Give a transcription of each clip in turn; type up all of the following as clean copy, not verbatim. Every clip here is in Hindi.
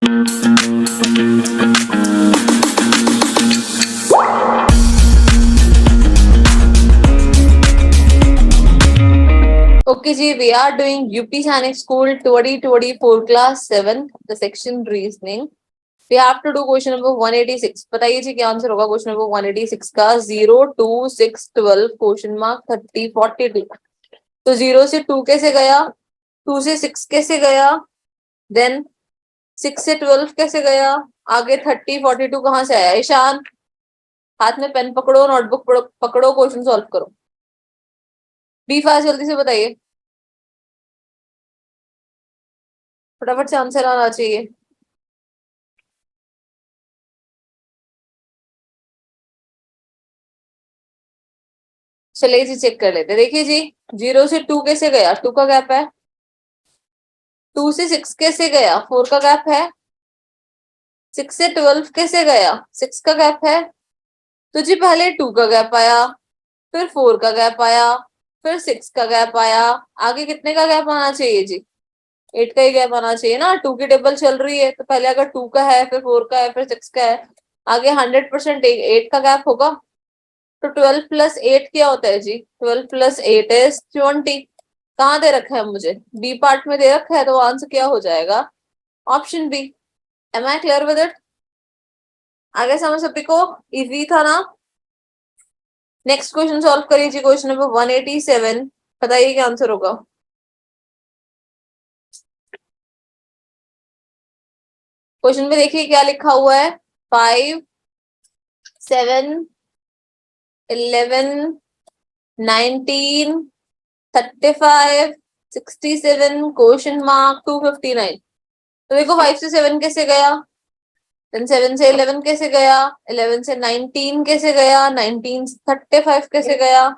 Okay, ji, we are doing UP Sainik School 2024 class 7, the section reasoning. We have to do question number 186. बताइए जी क्या आंसर होगा क्वेश्चन नंबर 186 का? 0, 2, 6, 12 क्वेश्चन मार्क 30, 42. तो 0 से 2 कैसे गया, 2 से 6 कैसे गया, देन 6 से 12 कैसे गया, आगे 30, 42 कहाँ से आया? ईशान, हाथ में पेन पकड़ो, नोटबुक पकड़ो, क्वेश्चन सॉल्व करो। बी फास्ट, जल्दी से बताइए, फटाफट से आंसर आना चाहिए। चलिए जी चेक कर लेते। देखिए जी, 0 से 2 कैसे गया, 2 का गैप है। 2 से 6 कैसे गया, 4 का गैप है। 6 से 12 कैसे गया, 6 का गैप है। तो जी पहले 2 का गैप आया, फिर 4 का गैप आया, फिर 6 का गैप आया। आगे कितने का गैप आना चाहिए जी? 8 का ही गैप आना चाहिए ना। 2 की टेबल चल रही है तो पहले अगर 2 का है, फिर 4 का है, फिर 6 का है, आगे 100% 8 का गैप होगा। तो 12 प्लस 8 क्या होता है जी? 12 प्लस 8 इज 20। कहाँ दे रखा है मुझे? बी पार्ट में दे रखा है, तो आंसर क्या हो जाएगा? Option B. Am I clear with it? आगे समझ सभी को? इजी था ना? नेक्स्ट क्वेश्चन सॉल्व करिए जी, क्वेश्चन नंबर 187। बताइए क्या आंसर होगा। क्वेश्चन में देखिए क्या लिखा हुआ है। 5, 7, 11, 19, 35, 67 क्वेश्चन मार्क 259। तो देखो 5 से 7 कैसे गया, देन 7 से 11 कैसे गया, 11 से 19 कैसे गया, 19 से 35 कैसे गया।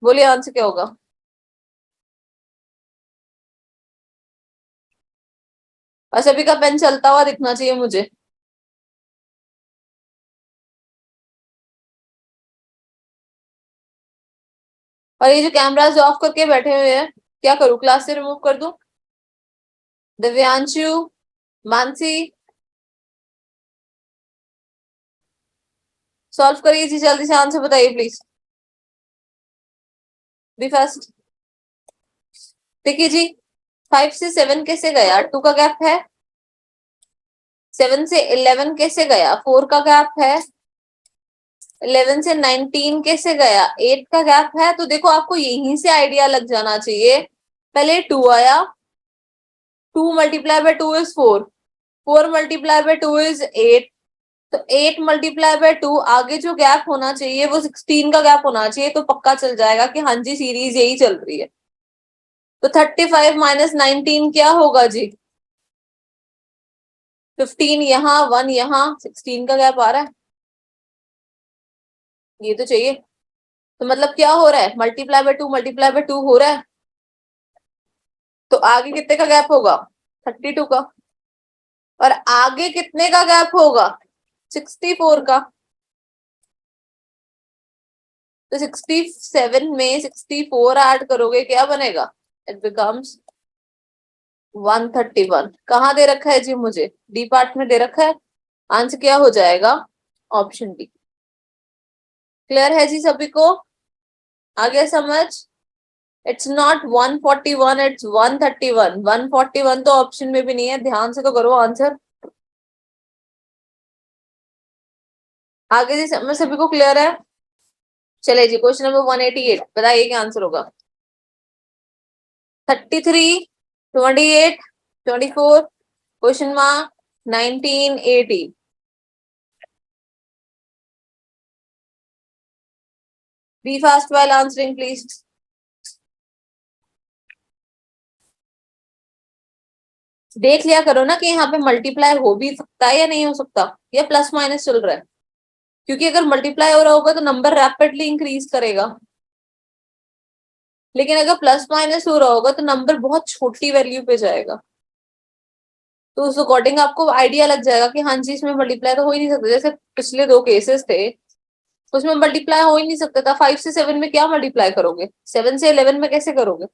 बोलिए आंसर क्या होगा? और सभी का पेन चलता हुआ दिखना चाहिए मुझे। और ये जो कैमरास ऑफ करके बैठे हुए हैं, क्या करूं, क्लास से रिमूव कर दूं? दिव्यांशु, मानसी, सॉल्व करिए जी, जल्दी से आंसर बताइए प्लीज, बी फास्ट। देखिए जी, 5 से 7 कैसे गया, 2 का गैप है। 7 से 11 कैसे गया, 4 का गैप है। 11 से 19 कैसे गया, 8 का गैप है। तो देखो आपको यहीं से आइडिया लग जाना चाहिए। पहले 2 आया, 2 multiply by 2 is 4, 4 multiply by 2 is 8, तो 8 मल्टीप्लाई बाय 2, आगे जो गैप होना चाहिए वो 16 का गैप होना चाहिए। तो पक्का चल जाएगा कि हाँ जी सीरीज यही चल रही है। तो 35 माइनस 19 क्या होगा जी? 15 यहाँ, 1 यहाँ, 16 का गैप आ रहा है, ये तो चाहिए। तो मतलब क्या हो रहा है, मल्टीप्लाई बाय 2 मल्टीप्लाई बाय 2 हो रहा है। तो आगे कितने का गैप होगा? 32 का। और आगे कितने का गैप होगा? 64 का। तो 67 में 64 ऐड करोगे, क्या बनेगा? It becomes 131। कहाँ दे रखा है जी मुझे? डी पार्ट में दे रखा है। आंसर क्या हो जाएगा? Option D. क्लियर है जी सभी को? आगे समझ? It's not 141, it's 131। 141 तो ऑप्शन में भी नहीं है, ध्यान से तो करो आंसर। आगे जी समझ सभी को क्लियर है? चले जी, क्वेश्चन नंबर 188, बताइए क्या आंसर होगा। 33, 28, 24 question mark 19, 80। Be fast while answering please. देख लिया करो ना कि यहाँ पे मल्टीप्लाई हो भी सकता है या नहीं हो सकता, या प्लस माइनस चल रहा है। क्योंकि अगर मल्टीप्लाई हो रहा होगा तो नंबर रैपिडली इंक्रीज करेगा, लेकिन अगर प्लस माइनस हो रहा होगा तो नंबर बहुत छोटी वैल्यू पे जाएगा। तो उस अकॉर्डिंग आपको आइडिया लग जाएगा कि हाँ जी इसमें मल्टीप्लाई तो हो ही नहीं सकता। जैसे पिछले 2 केसेस थे, उसमें मल्टीप्लाई हो ही नहीं सकता था। 5 से 7 में क्या मल्टीप्लाई करोगे, 7 से 11 में कैसे करोगे?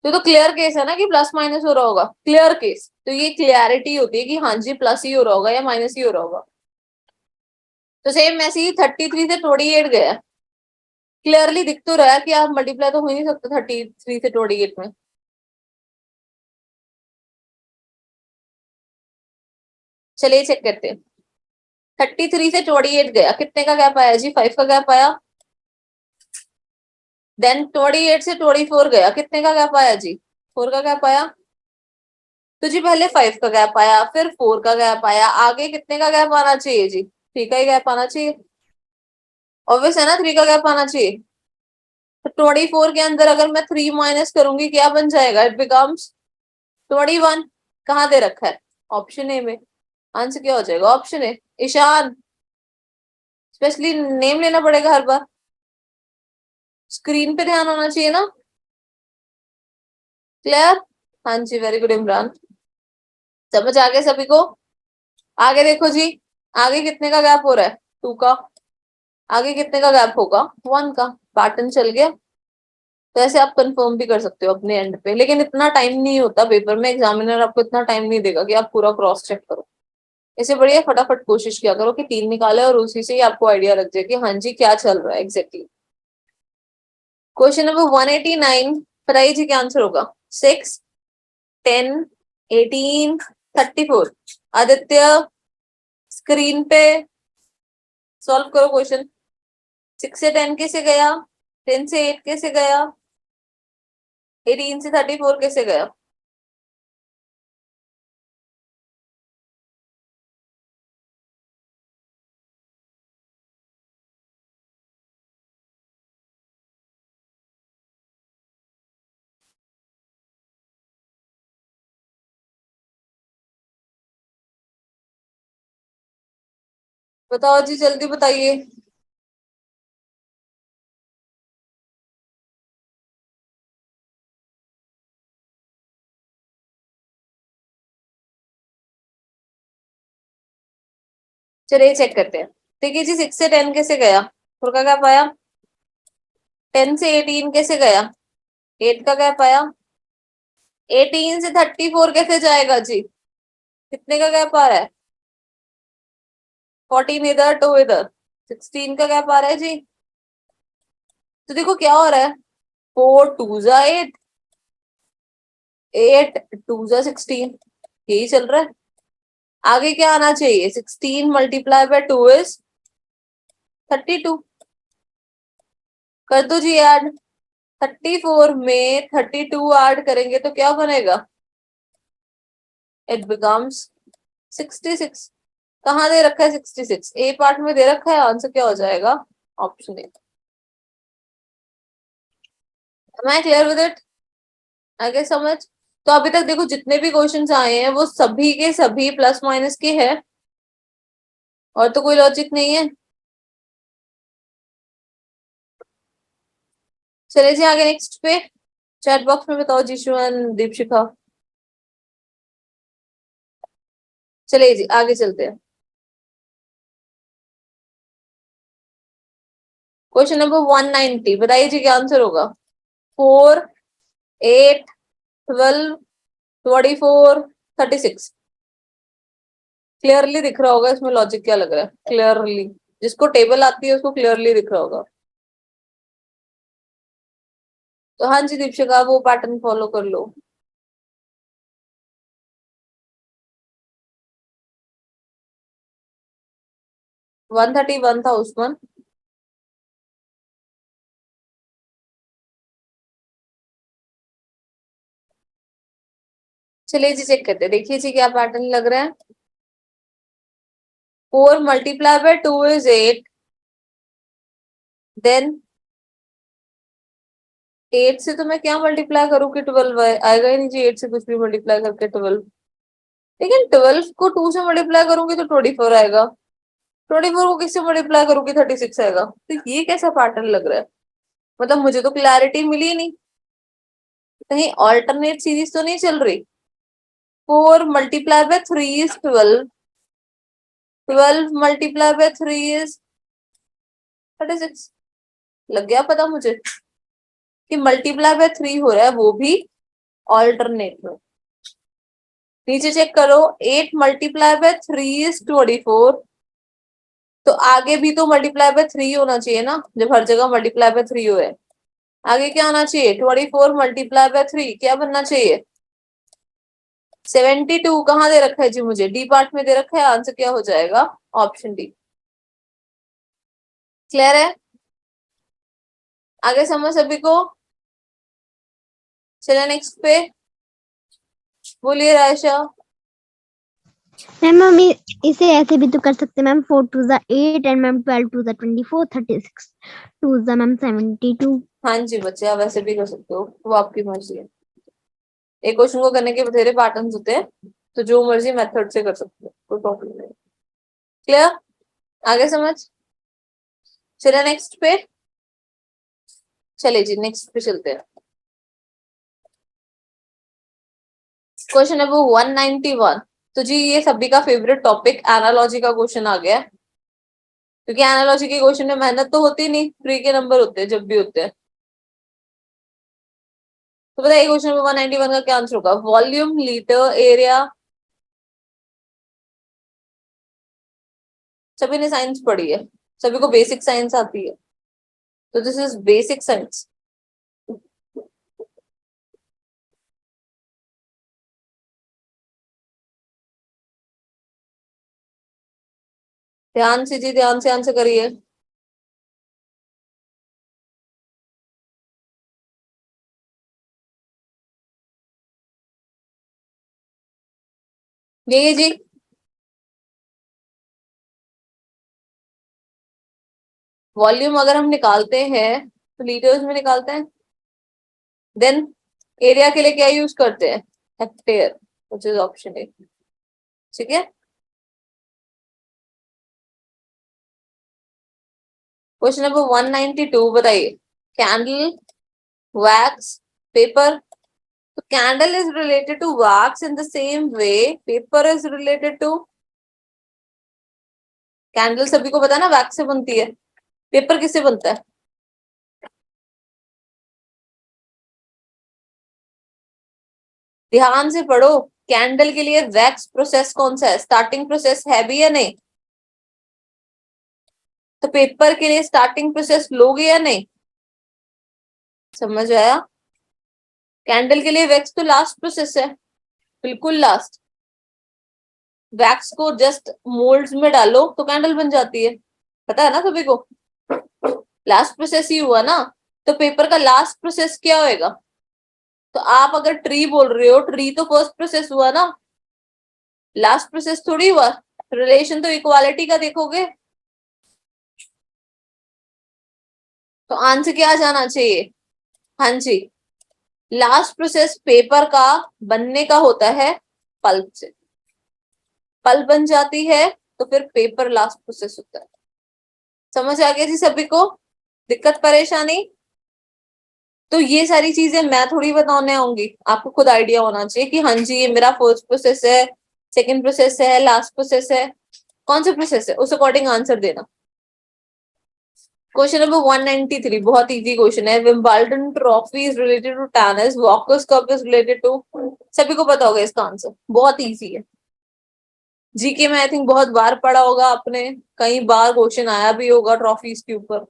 तो क्लियर केस है ना कि प्लस माइनस हो रहा होगा, क्लियर केस, तो ये क्लियरिटी होती है कि हाँ जी प्लस ही हो रहा होगा या माइनस ही हो रहा होगा। तो सेम ऐसे ही 33 से 28 गया, क्लियरली दिख तो रहा है कि आप मल्टीप्लाई तो हो ही नहीं सकता 33 से 28 में। चलिए चेक करते हैं। 33 से 28 गया, कितने का गैप आया जी? 5 का गैप आया। देन 28 से 24 गया, कितने का गैप आया जी? 4 का गैप आया। तो जी पहले 5 का गैप आया, फिर 4 का गैप आया, आगे कितने का गैप आना चाहिए जी? 3 का ही गैप आना चाहिए, ऑब्वियस है ना, 3 का गैप आना चाहिए। तो 24 के अंदर अगर मैं 3 माइनस करूंगी क्या बन जाएगा? It becomes 21। कहाँ दे रखा है? ऑप्शन ए में। आंसर क्या हो जाएगा? Option A, Ishan. Specially name लेना पड़ेगा हर बार, स्क्रीन पे ध्यान होना चाहिए ना। क्लियर? हाँ जी, वेरी गुड इमरान। समझ आ गया सभी को? आगे देखो जी, आगे कितने का गैप हो रहा है? 2 का। आगे कितने का गैप होगा? 1 का। पैटर्न चल गया। तो ऐसे आप कंफर्म भी कर सकते हो अपने एंड पे, लेकिन इतना टाइम नहीं होता पेपर में, एग्जामिनर आपको इतना टाइम नहीं देगा कि आप पूरा क्रॉस चेक करो। इससे बढ़िया फटाफट कोशिश किया करो कि 3 निकाले और उसी से ही आपको आइडिया लग जाए कि हाँ जी क्या चल रहा है एग्जैक्टली। क्वेश्चन नंबर 189, बताइए जी क्या आंसर होगा? 6, 10, 18, 34। आदित्य, स्क्रीन पे सॉल्व करो क्वेश्चन। 6 से 10 कैसे गया? 10 से 8 कैसे गया? 18 से 34 कैसे गया? बताओ जी, जल्दी बताइए। चलिए चेक करते हैं। देखिए जी, 6 से 10 कैसे गया? 4 का गैप आया। 10 से 18 कैसे गया? 8 का गैप आया। 18 से 34 कैसे जाएगा जी? कितने का गैप आ रहा है? 14 इधर, 2 इधर, 16 का गैप आ रहा है जी। तो देखो क्या हो रहा है, 4 2 जा 8, 8 2 जा 16, यही चल रहा है। आगे क्या आना चाहिए? 16 मल्टीप्लाई बाय 2 इज 32। कर दो जी ऐड। 34 में 32 ऐड करेंगे तो क्या बनेगा? It becomes 66। कहाँ दे रखा है 66? ए पार्ट में दे रखा है, आंसर क्या हो जाएगा? ऑप्शन ए। मैं क्लियर विद इट? आगे समझ? तो अभी तक देखो जितने भी क्वेश्चंस आए हैं वो सभी के सभी प्लस माइनस के हैं, और तो कोई लॉजिक नहीं है। चले जी आगे नेक्स्ट पे। चैट बॉक्स में बताओ जीशु एंड दीपशिखा। चलिए जी आगे चलते हैं। क्वेश्चन नंबर 190, बताइए जी क्या आंसर होगा? 4, 8, 12, 24, 36। क्लियरली दिख रहा होगा इसमें लॉजिक क्या लग रहा है, क्लियरली। जिसको टेबल आती है उसको क्लियरली दिख रहा होगा। तो हाँ जी दीपशिका, वो पैटर्न फॉलो कर लो। 131 था उस्मान। चलिए जी चेक करते हैं, देखिए जी क्या पैटर्न लग रहा है। 4 मल्टीप्लाई बाय 2 इज 8, देन 8 से तो मैं क्या मल्टीप्लाई करूँ कि 12 आएगा ही नहीं जी, 8 से कुछ भी मल्टीप्लाई करके 12। लेकिन 12 को 2 से मल्टीप्लाई करूंगी तो 24 आएगा, 24 को किससे मल्टीप्लाई करूंगी 36 आएगा। तो ये कैसा पैटर्न लग रहा है? मतलब मुझे तो क्लैरिटी मिली नहीं, कहीं ऑल्टरनेट सीरीज तो नहीं चल रही। 4 multiply by 3 is 12, 12 multiply by 3 is 36। लग गया पता मुझे कि मल्टीप्लाई बाय 3 हो रहा है, वो भी ऑल्टरनेट। नीचे चेक करो, 8 मल्टीप्लाई बाय 3 इज 24। तो आगे भी तो मल्टीप्लाई बाय 3 होना चाहिए ना, जब हर जगह मल्टीप्लाई बाय 3 हो है। आगे क्या होना चाहिए, 24 मल्टीप्लाई बाय 3 क्या बनना चाहिए, 72। कहाँ दे रखा है जी, मुझे डी पार्ट में दे रखा है, आंसर क्या हो जाएगा, ऑप्शन डी। क्लियर है, आगे समझ सभी को। चले नेक्स्ट पे, बोलिए रायशा। मैम हम इसे ऐसे भी तो कर सकते हैं मैम, 4 टू ज़ा 8 एंड मैम 12 टू ज़ा 24, 36 टू ज़ा मैम 72। हाँ जी बच्चे, आप वैसे भी कर सकते हो, वो आपकी मर्जी है। एक क्वेश्चन को करने के बथेरे पैटर्न्स होते हैं, तो जो मर्जी मेथड से कर सकते हो, कोई प्रॉब्लम नहीं। क्लियर, आगे समझ। चले नेक्स्ट पे, चले जी नेक्स्ट पे चलते हैं। Question number 191। तो जी ये सभी का फेवरेट टॉपिक एनालॉजी का क्वेश्चन आ गया, क्योंकि एनालॉजी के क्वेश्चन में मेहनत तो होती नहीं, फ्री के नंबर होते हैं जब भी होते हैं। तो बताइए क्वेश्चन नंबर 191 का क्या आंसर होगा, वॉल्यूम, लीटर, एरिया। सभी ने साइंस पढ़ी है, सभी को बेसिक साइंस आती है, तो दिस इज बेसिक साइंस। ध्यान से जी, ध्यान से आंसर करिए। ये जी, वॉल्यूम अगर हम निकालते हैं तो लीटर्स में निकालते हैं, देन एरिया के लिए क्या यूज करते हैं, hectare, which is option A. ठीक है, क्वेश्चन नंबर 192 बताइए, कैंडल, वैक्स, पेपर। तो candle is related to wax in the same way paper is related to, candle सभी को पता है ना वैक्स से बनती है, पेपर किससे बनता है, ध्यान से पढ़ो। कैंडल के लिए वैक्स प्रोसेस कौन सा है, स्टार्टिंग प्रोसेस है भी या नहीं, तो पेपर के लिए स्टार्टिंग प्रोसेस लोगे या नहीं, समझ आया। कैंडल के लिए वैक्स तो लास्ट प्रोसेस है, बिल्कुल लास्ट। वैक्स को जस्ट मोल्ड्स में डालो तो कैंडल बन जाती है, पता है ना सभी को, लास्ट प्रोसेस ही हुआ ना। तो पेपर का लास्ट प्रोसेस क्या होएगा, तो आप अगर ट्री बोल रहे हो, ट्री तो फर्स्ट प्रोसेस हुआ ना, लास्ट प्रोसेस थोड़ी हुआ। रिलेशन तो इक्वालिटी का देखोगे, तो आंसर क्या आ जाना चाहिए, हाँ जी, लास्ट प्रोसेस पेपर का बनने का होता है पल्प से, पल्प बन जाती है तो फिर पेपर लास्ट प्रोसेस होता है। समझ आ गया जी सभी को, दिक्कत परेशानी। तो ये सारी चीजें मैं थोड़ी बताने आऊंगी, आपको खुद आइडिया होना चाहिए कि हाँ जी ये मेरा फर्स्ट प्रोसेस है, सेकंड प्रोसेस है, लास्ट प्रोसेस है, कौन सा प्रोसेस है उस अकॉर्डिंग आंसर देना। क्वेश्चन नंबर 193 बहुत इजी क्वेश्चन है, Wimbledon trophy is related to tennis, Walkers cup is related to, सभी को पता होगा इसका आंसर, बहुत इजी है। जीके में आई थिंक बहुत बार पढ़ा होगा आपने, कई बार क्वेश्चन आया भी होगा ट्रॉफीज के ऊपर।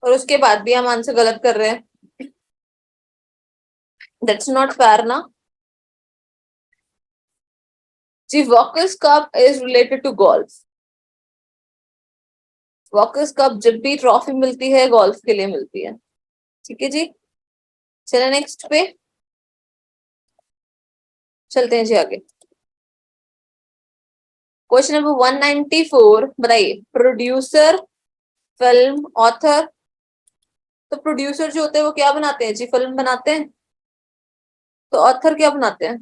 और उसके बाद भी हम आंसर गलत कर रहे हैं, दैट्स नॉट फेयर ना जी। Walkers cup is related to golf, Walkers Cup जब भी ट्रॉफी मिलती है गोल्फ के लिए मिलती है। ठीक है जी, चले नेक्स्ट पे चलते हैं जी आगे। क्वेश्चन नंबर 194 बताइए, प्रोड्यूसर, फिल्म, ऑथर। तो प्रोड्यूसर जो होते हैं वो क्या बनाते हैं जी, फिल्म बनाते हैं, तो ऑथर क्या बनाते हैं,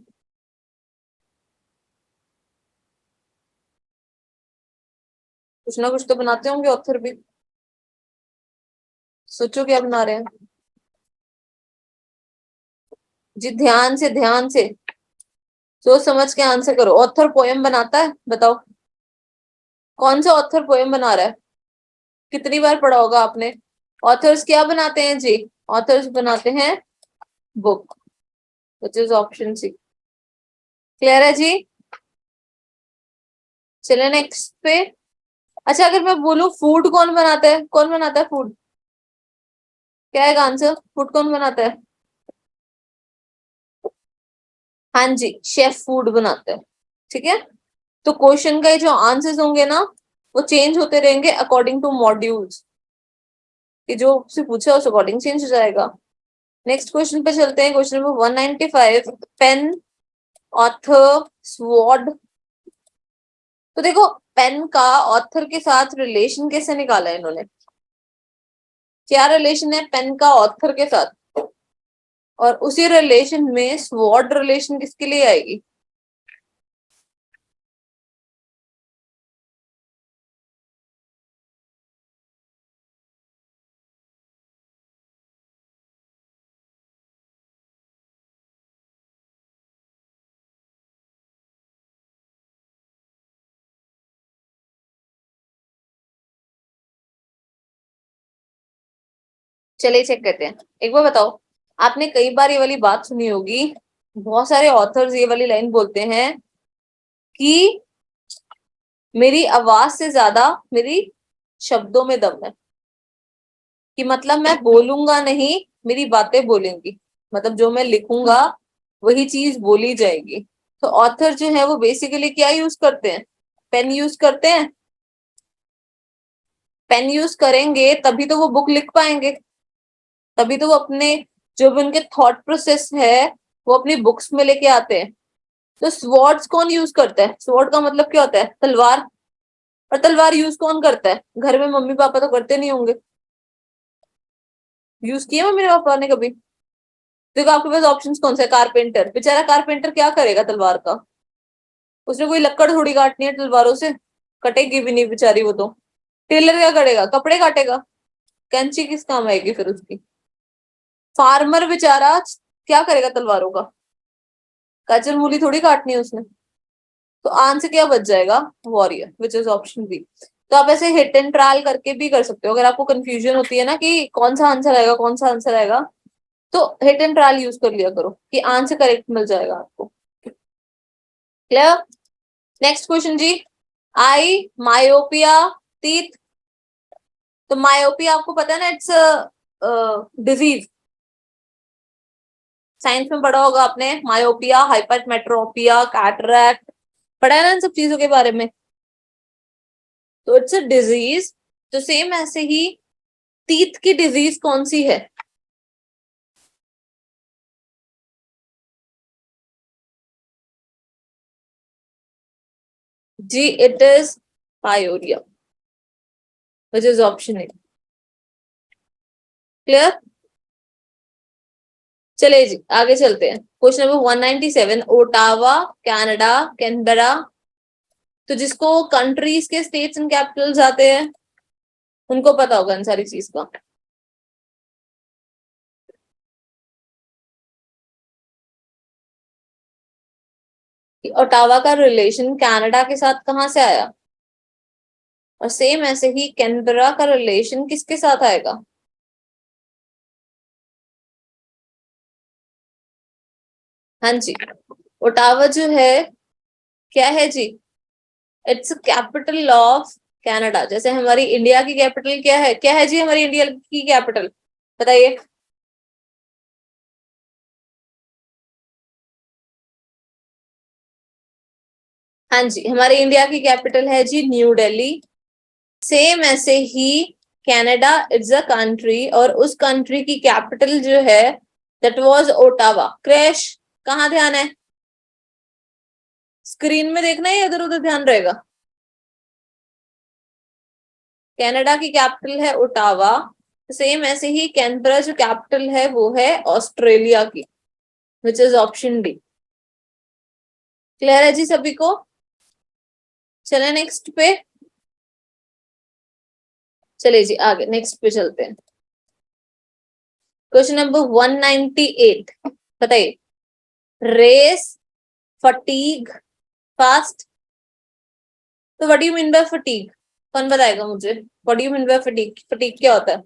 कुछ ना कुछ तो बनाते होंगे ऑथर भी, सोचो क्या बना रहे हैं जी, ध्यान से, ध्यान से सोच समझ के आंसर करो। ऑथर पोएम बनाता है, बताओ कौन सा ऑथर पोएम बना रहा है, कितनी बार पढ़ा होगा आपने। ऑथर्स क्या बनाते हैं जी, ऑथर्स बनाते हैं book, which is option C. Clear है जी। चलिए नेक्स्ट पे। अच्छा अगर मैं बोलूं फूड कौन बनाता है, कौन बनाता है फूड, क्या है आंसर, फूड कौन बनाता है। हाँ जी, शेफ फूड बनाता है। ठीक है, तो क्वेश्चन का जो आंसर्स होंगे ना वो चेंज होते रहेंगे अकॉर्डिंग टू मॉड्यूल्स, कि जो से पूछा उस अकॉर्डिंग चेंज हो जाएगा। नेक्स्ट क्वेश्चन पे चलते हैं, question number 195। Pen, author, sword. तो देखो पेन का ऑथर के साथ रिलेशन कैसे निकाला है इन्होंने, क्या रिलेशन है पेन का ऑथर के साथ, और उसी रिलेशन में स्वॉर्ड रिलेशन किसके लिए आएगी। चलिए चेक करते हैं, एक बार बताओ, आपने कई बार ये वाली बात सुनी होगी, बहुत सारे ऑथर्स ये वाली लाइन बोलते हैं कि मेरी आवाज से ज्यादा मेरी शब्दों में दम है, कि मतलब मैं बोलूंगा नहीं, मेरी बातें बोलेंगी, मतलब जो मैं लिखूंगा वही चीज बोली जाएगी। तो ऑथर जो है वो बेसिकली क्या यूज करते हैं, पेन यूज करते हैं। पेन यूज करेंगे तभी तो वो बुक लिख पाएंगे, तभी तो वो अपने जो भी उनके थॉट प्रोसेस है वो अपनी बुक्स में लेके आते हैं। तो स्वॉर्ड्स कौन यूज करता है, स्वॉर्ड का मतलब क्या होता है, तलवार। और तलवार यूज कौन करता है, घर में मम्मी पापा तो करते नहीं होंगे, यूज किए मम्मी पापा ने कभी। देखो आपके पास ऑप्शंस कौन सा है, कारपेंटर, बेचारा कारपेंटर क्या करेगा तलवार का, उसने कोई लक्कड़ थोड़ी काटनी है तलवारों से, कटेगी भी नहीं बेचारी वो तो। टेलर क्या करेगा, कपड़े काटेगा, कैंची किस काम आएगी फिर उसकी। फार्मर बेचारा क्या करेगा तलवारों का, गाजर मूली थोड़ी काटनी है उसने। तो आंसर क्या बच जाएगा, warrior, which is option B. तो आप ऐसे हिट एंड ट्रायल करके भी कर सकते हो, अगर आपको कंफ्यूजन होती है ना कि कौन सा आंसर आएगा कौन सा आंसर आएगा, तो हिट एंड ट्रायल यूज कर लिया करो कि आंसर करेक्ट मिल जाएगा आपको। क्लियर। नेक्स्ट क्वेश्चन जी। आई, मायोपिया, टीथ। तो मायोपिया आपको पता है ना, इट्स डिजीज, साइंस में पढ़ा होगा आपने, मायोपिया, हाइपरमेट्रोपिया, कैटरैक्ट, पढ़ा है ना इन सब चीजों के बारे में। तो इट्स अ डिजीज। तो सेम ऐसे ही टीथ की डिजीज कौन सी है, जी it is pyorrhoea, which is option A. Clear. चलिए जी आगे चलते हैं, question number 197। Ottawa, Canada, Canberra. तो जिसको कंट्रीज के स्टेट्स एंड कैपिटल्स आते हैं उनको पता होगा इन सारी चीज का। कि ओटावा का रिलेशन कनाडा के साथ कहां से आया, और सेम ऐसे ही कैनबरा का रिलेशन किसके साथ आएगा। हाँ जी, ओटावा जो है क्या है जी, इट्स कैपिटल ऑफ कनाडा। जैसे हमारी इंडिया की कैपिटल क्या है, क्या है जी हमारी इंडिया की कैपिटल, बताइए। हाँ जी, हमारे इंडिया की कैपिटल है जी न्यू दिल्ली। सेम ऐसे ही कनाडा इट्स अ कंट्री, और उस कंट्री की कैपिटल जो है दैट वाज ओटावा। क्रैश, कहाँ ध्यान है, स्क्रीन में देखना है इधर उधर ध्यान रहेगा। कनाडा की कैपिटल है ओटावा, सेम ऐसे ही कैनबरा जो कैपिटल है वो है ऑस्ट्रेलिया की, विच इज ऑप्शन डी। क्लियर है जी सभी को। चले नेक्स्ट पे, चलिए जी आगे नेक्स्ट पे चलते हैं। क्वेश्चन नंबर 198, बताइए। Race, fatigue, fast. तो what do you mean by fatigue, कौन बताएगा मुझे? What do you mean by fatigue? Fatigue क्या होता है?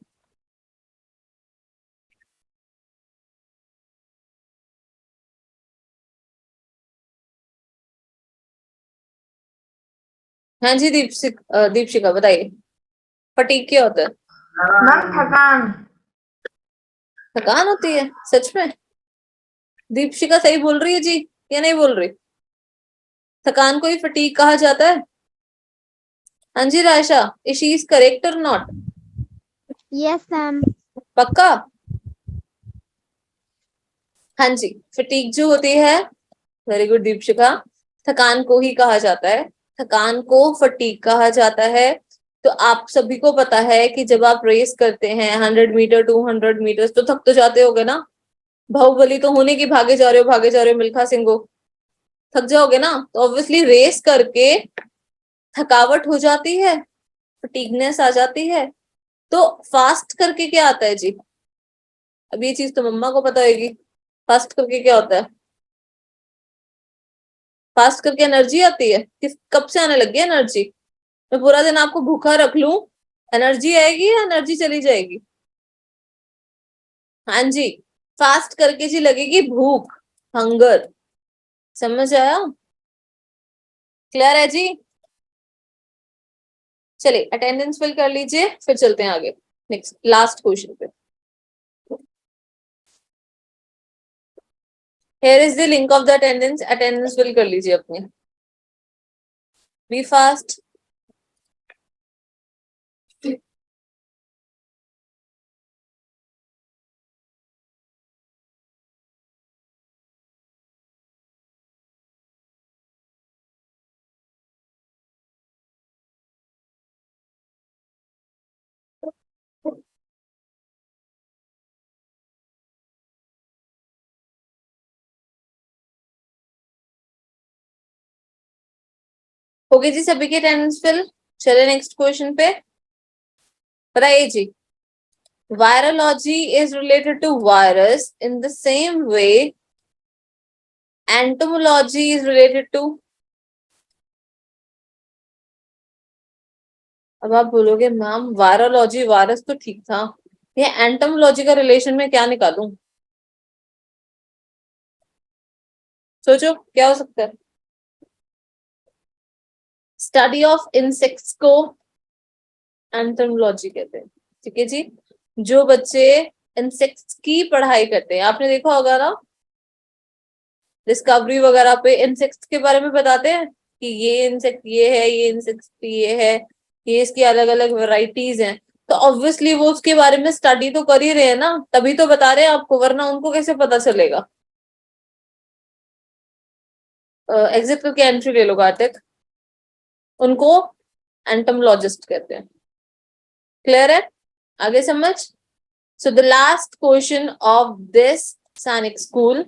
हाँ जी दीपशिका बताइए, फटीग क्या होता है? मैम थकान। थकान होती है सच में? दीपशिका सही बोल रही है जी या नहीं बोल रही? थकान को ही फटीग कहा जाता है? हाँ जी Raisha, is she is correct और नॉट? Yes, ma'am. पक्का? हाँ जी, फटीग जो होती है, वेरी गुड दीपशिका, थकान को ही कहा जाता है, थकान को फटीग कहा जाता है। तो आप सभी को पता है कि जब आप रेस करते हैं 100 मीटर 200 मीटर तो थक तो जाते होगे ना। बाहुबली तो होने की भागे जा रहे हो मिल्खा सिंह को, थक जाओगे ना। तो ऑब्वियसली रेस करके थकावट हो जाती है, फटीगनेस आ जाती है। तो फास्ट करके क्या आता है जी? अब ये चीज तो मम्मा को पता होगी, फास्ट करके क्या होता है? फास्ट करके एनर्जी आती है। किस कब से आने लगी है एनर्जी? मैं पूरा दिन आपको भूखा रख लूं, एनर्जी आएगी या एनर्जी चली जाएगी? हाँ जी, फास्ट करके जी लगेगी भूख, हंगर। समझ आया? क्लियर है जी? चलिए अटेंडेंस फिल कर लीजिए, फिर चलते हैं आगे नेक्स्ट लास्ट क्वेश्चन पे। Here is the link of the attendance, attendance fill कर लीजिए अपनी, बी फास्ट। हो गई जी सभी की अटेंडेंस फिल? चले नेक्स्ट क्वेश्चन पे, बताइए जी। Virology is related to virus in the same way entomology is related to. अब आप बोलोगे मैम वायरोलॉजी वायरस तो ठीक था, ये एंटोमोलॉजी का रिलेशन में क्या निकालूं? सोचो क्या हो सकता है। स्टडी ऑफ इंसेक्ट्स को एंटोमोलॉजी कहते हैं, ठीक है जी। जो बच्चे इंसेक्ट्स की पढ़ाई करते हैं, आपने देखा होगा ना डिस्कवरी वगैरह पे इंसेक्ट्स के बारे में बताते हैं कि ये इंसेक्ट ये है, ये इंसेक्ट ये है, ये इसकी अलग अलग वेराइटीज हैं। तो ऑब्वियसली वो उसके बारे में स्टडी तो कर ही रहे हैं ना, तभी तो बता रहे हैं आपको, वरना उनको कैसे पता चलेगा? एग्जिट करके एंट्री ले लो कार्तिक, उनको एंटोमोलॉजिस्ट कहते हैं। क्लियर है? आगे समझ। So the last question of this सैनिक school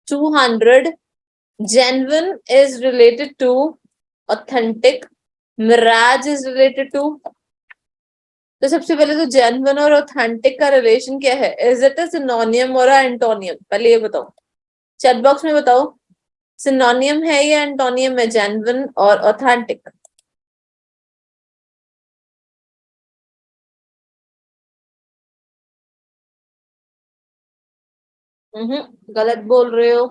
200, genuine is related to authentic, mirage is related to। तो सबसे पहले तो जेन्युइन और ऑथेंटिक का रिलेशन क्या है? इज इट अ सिनोनियम और एंटोनियम? पहले ये बताओ, चैट बॉक्स में बताओ, सिनोनियम है या एंटोनियम है जेन्युइन और ऑथेंटिक? गलत बोल रहे हो।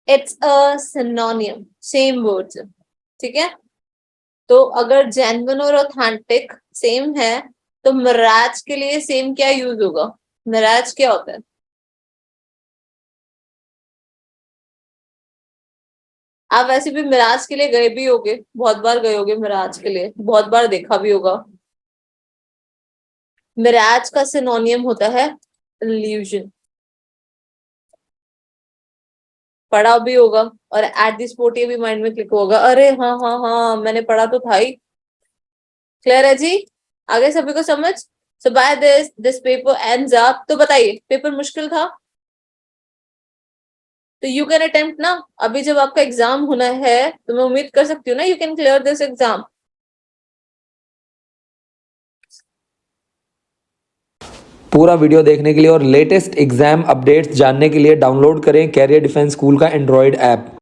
इट्स अ सिनोनियम, सेम वर्ड्स, ठीक है। तो अगर जेन्युइन और ऑथेंटिक सेम है तो मिराज के लिए सेम क्या यूज होगा? मिराज क्या होता है? आप वैसे भी मिराज के लिए गए भी होगे, बहुत बार गए होगे मिराज के लिए, बहुत बार देखा भी होगा। मिराज का सिनोनियम होता है इल्यूजन, पढ़ा भी होगा और एट दिस स्पॉट ये भी माइंड में क्लिक होगा, अरे हाँ हाँ हाँ मैंने पढ़ा तो था ही। क्लियर है जी? आगे सभी को समझ। So by this paper ends up. तो बताइए पेपर मुश्किल था? तो यू कैन अटेम्प्ट ना, अभी जब आपका एग्जाम होना है तो मैं उम्मीद कर सकती हूँ ना you can clear this exam. पूरा वीडियो देखने के लिए और लेटेस्ट एग्जाम अपडेट्स जानने के लिए डाउनलोड करें कैरियर डिफेंस स्कूल का एंड्रॉयड ऐप।